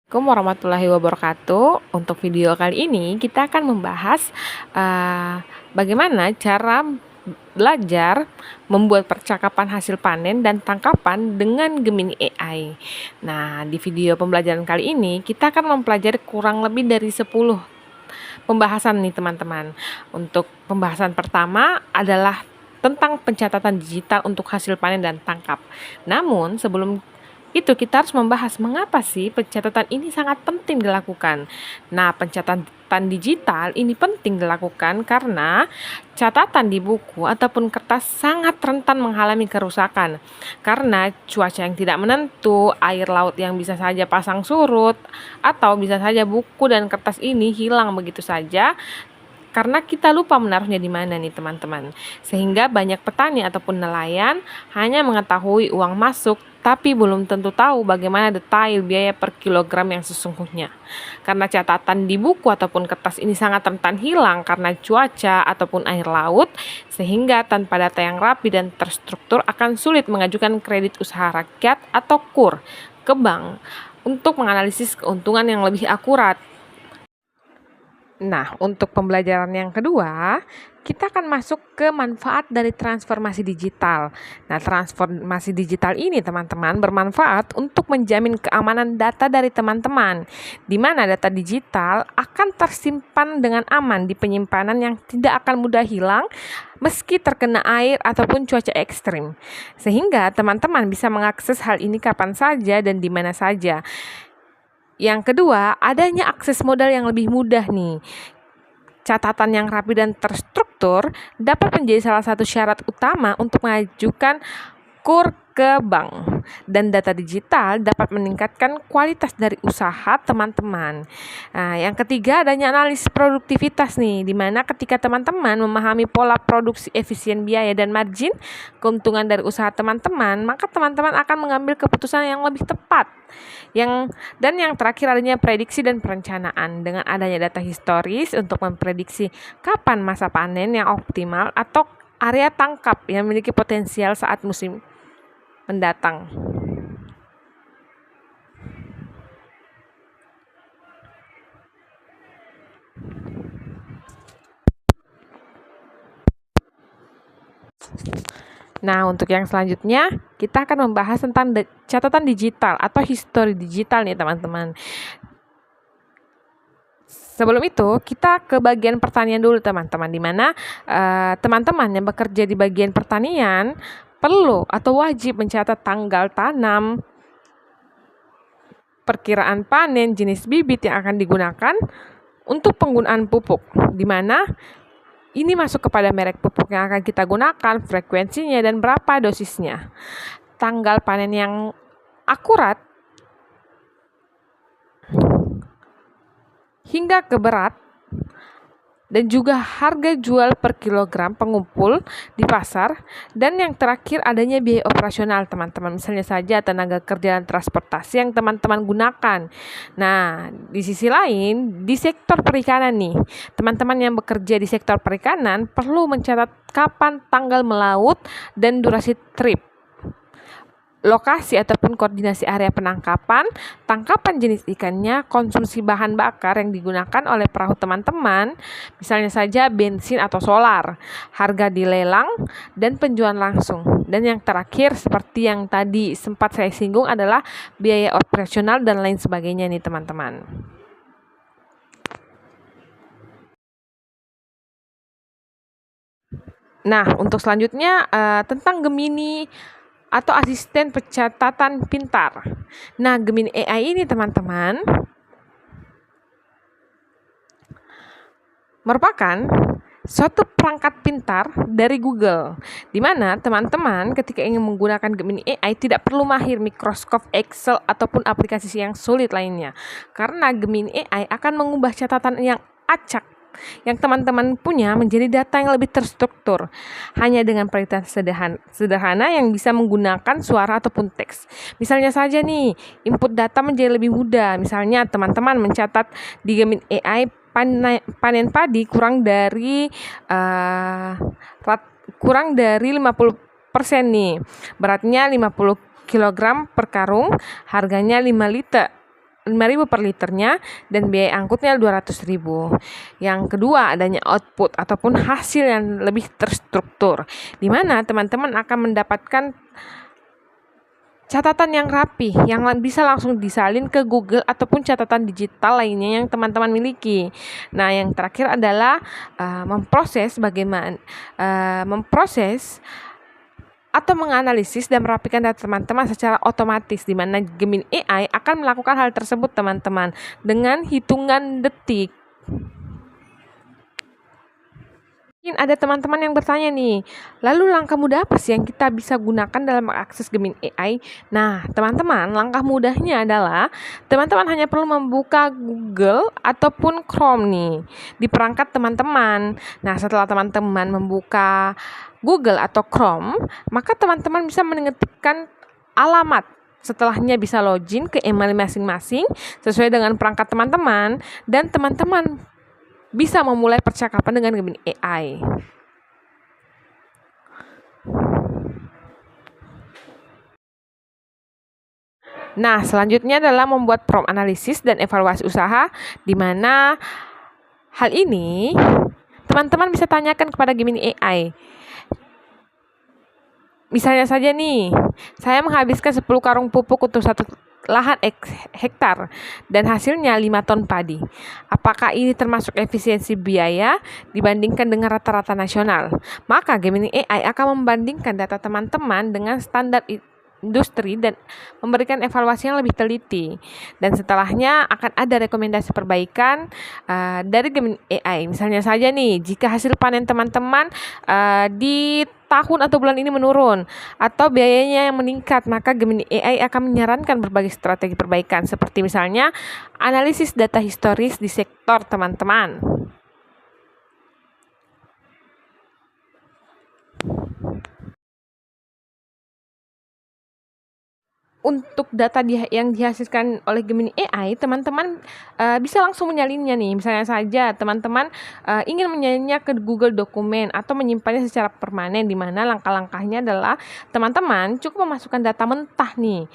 Assalamualaikum warahmatullahi wabarakatuh. Untuk video kali ini kita akan membahas bagaimana cara belajar membuat percakapan hasil panen dan tangkapan dengan Gemini AI. Nah, di video pembelajaran kali ini kita akan mempelajari kurang lebih dari 10 pembahasan nih teman-teman. Untuk pembahasan pertama adalah tentang pencatatan digital untuk hasil panen dan tangkap. Namun sebelum itu kita harus membahas mengapa sih pencatatan ini sangat penting dilakukan. Nah, pencatatan digital ini penting dilakukan karena catatan di buku ataupun kertas sangat rentan mengalami kerusakan. Karena cuaca yang tidak menentu, air laut yang bisa saja pasang surut, atau bisa saja buku dan kertas ini hilang begitu saja karena kita lupa menaruhnya di mana nih teman-teman. Sehingga banyak petani ataupun nelayan hanya mengetahui uang masuk tapi belum tentu tahu bagaimana detail biaya per kilogram yang sesungguhnya. Karena catatan di buku ataupun kertas ini sangat rentan hilang karena cuaca ataupun air laut, sehingga tanpa data yang rapi dan terstruktur akan sulit mengajukan kredit usaha rakyat atau KUR ke bank untuk menganalisis keuntungan yang lebih akurat. Nah, untuk pembelajaran yang kedua, kita akan masuk ke manfaat dari transformasi digital. Nah, transformasi digital ini teman-teman bermanfaat untuk menjamin keamanan data dari teman-teman, di mana data digital akan tersimpan dengan aman di penyimpanan yang tidak akan mudah hilang meski terkena air ataupun cuaca ekstrim. Sehingga teman-teman bisa mengakses hal ini kapan saja dan di mana saja. Yang kedua, adanya akses modal yang lebih mudah nih. Catatan yang rapi dan terstruktur dapat menjadi salah satu syarat utama untuk mengajukan KUR ke bank, dan data digital dapat meningkatkan kualitas dari usaha teman-teman. Nah, yang ketiga adanya analisis produktivitas nih, di mana ketika teman-teman memahami pola produksi, efisien biaya dan margin keuntungan dari usaha teman-teman, maka teman-teman akan mengambil keputusan yang lebih tepat. Yang terakhir adanya prediksi dan perencanaan, dengan adanya data historis untuk memprediksi kapan masa panen yang optimal atau area tangkap yang memiliki potensial saat musim mendatang. Nah, untuk yang selanjutnya kita akan membahas tentang catatan digital atau histori digital nih teman-teman. Sebelum itu, kita ke bagian pertanian dulu teman-teman, di mana teman-teman yang bekerja di bagian pertanian perlu atau wajib mencatat tanggal tanam, perkiraan panen, jenis bibit yang akan digunakan untuk penggunaan pupuk, di mana ini masuk kepada merek pupuk yang akan kita gunakan, frekuensinya, dan berapa dosisnya. Tanggal panen yang akurat hingga ke berat, dan juga harga jual per kilogram pengumpul di pasar. Dan yang terakhir adanya biaya operasional teman-teman, misalnya saja tenaga kerja dan transportasi yang teman-teman gunakan. Nah, di sisi lain di sektor perikanan nih, teman-teman yang bekerja di sektor perikanan perlu mencatat kapan tanggal melaut dan durasi trip, lokasi ataupun koordinasi area penangkapan, tangkapan jenis ikannya, konsumsi bahan bakar yang digunakan oleh perahu teman-teman, misalnya saja bensin atau solar, harga di lelang, dan penjualan langsung. Dan yang terakhir seperti yang tadi sempat saya singgung adalah biaya operasional dan lain sebagainya nih teman-teman. Nah, untuk selanjutnya tentang Gemini atau asisten pencatatan pintar. Nah, Gemini AI ini teman-teman merupakan suatu perangkat pintar dari Google, di mana teman-teman ketika ingin menggunakan Gemini AI tidak perlu mahir Microsoft Excel ataupun aplikasi yang sulit lainnya, karena Gemini AI akan mengubah catatan yang acak yang teman-teman punya menjadi data yang lebih terstruktur, hanya dengan perhitungan sederhana yang bisa menggunakan suara ataupun teks. Misalnya saja nih, input data menjadi lebih mudah. Misalnya teman-teman mencatat di Gemini AI panen padi kurang dari 50% nih, beratnya 50 kg per karung, harganya 5 5.000 per liternya dan biaya angkutnya 200.000. Yang kedua, adanya output ataupun hasil yang lebih terstruktur, di mana teman-teman akan mendapatkan catatan yang rapi yang bisa langsung disalin ke Google ataupun catatan digital lainnya yang teman-teman miliki. Nah, yang terakhir adalah memproses atau menganalisis dan merapikan data teman-teman secara otomatis, di mana Gemini AI akan melakukan hal tersebut teman-teman dengan hitungan detik. Mungkin ada teman-teman yang bertanya nih, lalu langkah mudah apa sih yang kita bisa gunakan dalam mengakses Gemini AI? Nah, teman-teman, langkah mudahnya adalah teman-teman hanya perlu membuka Google ataupun Chrome nih di perangkat teman-teman. Nah, setelah teman-teman membuka Google atau Chrome, maka teman-teman bisa mengetikkan alamat. Setelahnya bisa login ke email masing-masing sesuai dengan perangkat teman-teman, dan teman-teman bisa memulai percakapan dengan Gemini AI. Nah, selanjutnya adalah membuat prompt analisis dan evaluasi usaha, di mana hal ini teman-teman bisa tanyakan kepada Gemini AI. Misalnya saja nih, saya menghabiskan 10 karung pupuk untuk satu lahan hektar dan hasilnya 5 ton padi. Apakah ini termasuk efisiensi biaya dibandingkan dengan rata-rata nasional? Maka Gemini AI akan membandingkan data teman-teman dengan standar industri dan memberikan evaluasi yang lebih teliti. Dan setelahnya akan ada rekomendasi perbaikan dari Gemini AI. Misalnya saja nih, jika hasil panen teman-teman di tahun atau bulan ini menurun atau biayanya yang meningkat, maka Gemini AI akan menyarankan berbagai strategi perbaikan, seperti misalnya analisis data historis di sektor teman-teman. Untuk data yang dihasilkan oleh Gemini AI, teman-teman bisa langsung menyalinnya nih. Misalnya saja teman-teman ingin menyalinnya ke Google Dokumen atau menyimpannya secara permanen, di mana langkah-langkahnya adalah teman-teman cukup memasukkan data mentah nih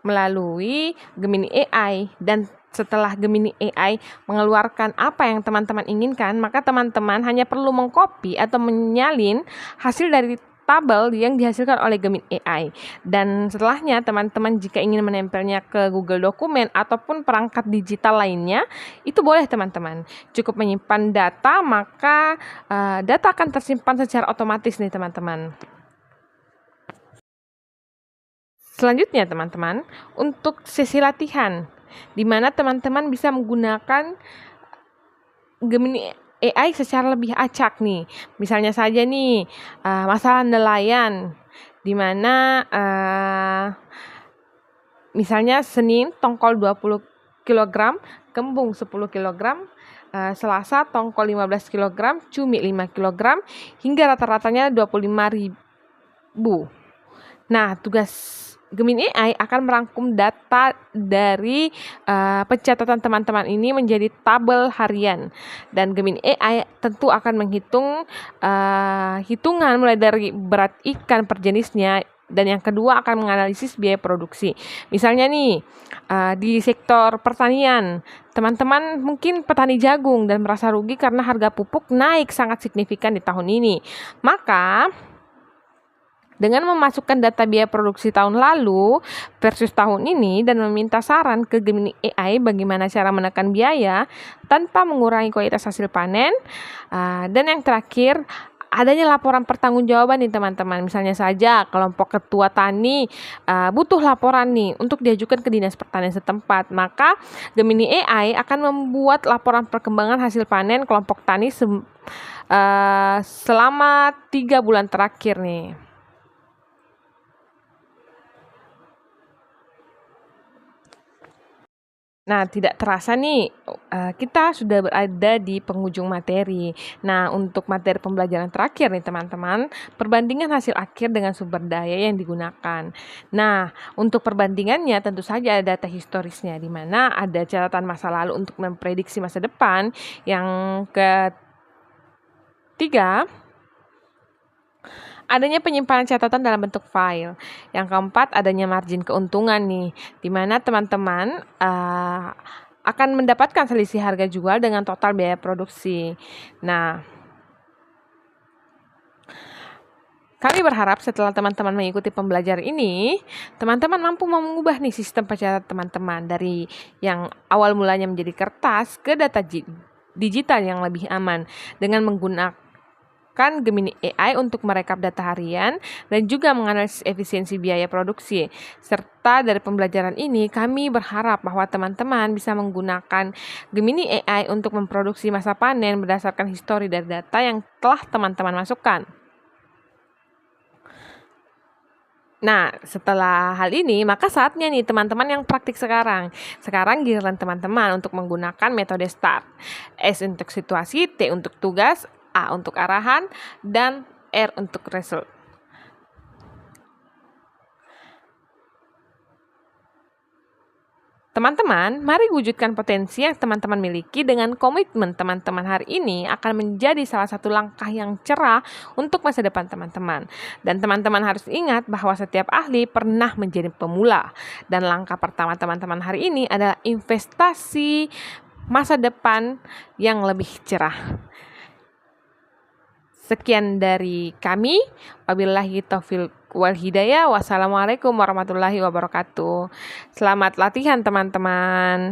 melalui Gemini AI, dan setelah Gemini AI mengeluarkan apa yang teman-teman inginkan, maka teman-teman hanya perlu mengcopy atau menyalin hasil dari tabel yang dihasilkan oleh Gemini AI. Dan setelahnya teman-teman jika ingin menempelnya ke Google Dokumen ataupun perangkat digital lainnya, itu boleh teman-teman. Cukup menyimpan data, maka data akan tersimpan secara otomatis nih teman-teman. Selanjutnya teman-teman, untuk sesi latihan, di mana teman-teman bisa menggunakan Gemini AI secara lebih acak nih. Misalnya saja nih, masalah nelayan, di mana misalnya Senin tongkol 20 kg, kembung 10 kg, Selasa tongkol 15 kg, cumi 5 kg, hingga rata-ratanya 25.000. Nah, tugas Gemini AI akan merangkum data dari pencatatan teman-teman ini menjadi tabel harian, dan Gemini AI tentu akan menghitung hitungan mulai dari berat ikan per jenisnya, dan yang kedua akan menganalisis biaya produksi. Misalnya nih, di sektor pertanian, teman-teman mungkin petani jagung dan merasa rugi karena harga pupuk naik sangat signifikan di tahun ini. Maka dengan memasukkan data biaya produksi tahun lalu versus tahun ini dan meminta saran ke Gemini AI bagaimana cara menekan biaya tanpa mengurangi kualitas hasil panen. Dan yang terakhir, adanya laporan pertanggungjawaban nih teman-teman. Misalnya saja kelompok ketua tani butuh laporan nih untuk diajukan ke Dinas Pertanian setempat, maka Gemini AI akan membuat laporan perkembangan hasil panen kelompok tani selama 3 bulan terakhir nih. Nah, tidak terasa nih, kita sudah berada di penghujung materi. Nah, untuk materi pembelajaran terakhir nih teman-teman, perbandingan hasil akhir dengan sumber daya yang digunakan. Nah, untuk perbandingannya tentu saja ada data historisnya, di mana ada catatan masa lalu untuk memprediksi masa depan. Yang ketiga, adanya penyimpanan catatan dalam bentuk file. Yang keempat, adanya margin keuntungan nih, di mana teman-teman akan mendapatkan selisih harga jual dengan total biaya produksi. Nah, kami berharap setelah teman-teman mengikuti pembelajaran ini, teman-teman mampu mengubah nih sistem pencatatan teman-teman dari yang awal mulanya menjadi kertas ke data digital yang lebih aman dengan menggunakan Gemini AI untuk merekap data harian dan juga menganalisis efisiensi biaya produksi. Serta dari pembelajaran ini, kami berharap bahwa teman-teman bisa menggunakan Gemini AI untuk memproduksi masa panen berdasarkan histori dari data yang telah teman-teman masukkan. Nah, setelah hal ini, maka saatnya nih teman-teman yang praktik sekarang. Sekarang giliran teman-teman untuk menggunakan metode START. S untuk situasi, T untuk tugas, A untuk arahan, dan R untuk result. Teman-teman, mari wujudkan potensi yang teman-teman miliki dengan komitmen teman-teman hari ini akan menjadi salah satu langkah yang cerah untuk masa depan teman-teman. Dan teman-teman harus ingat bahwa setiap ahli pernah menjadi pemula. Dan langkah pertama teman-teman hari ini adalah investasi masa depan yang lebih cerah. Sekian dari kami. Wabillahi taufiq wal hidayah. Wassalamualaikum warahmatullahi wabarakatuh. Selamat latihan teman-teman.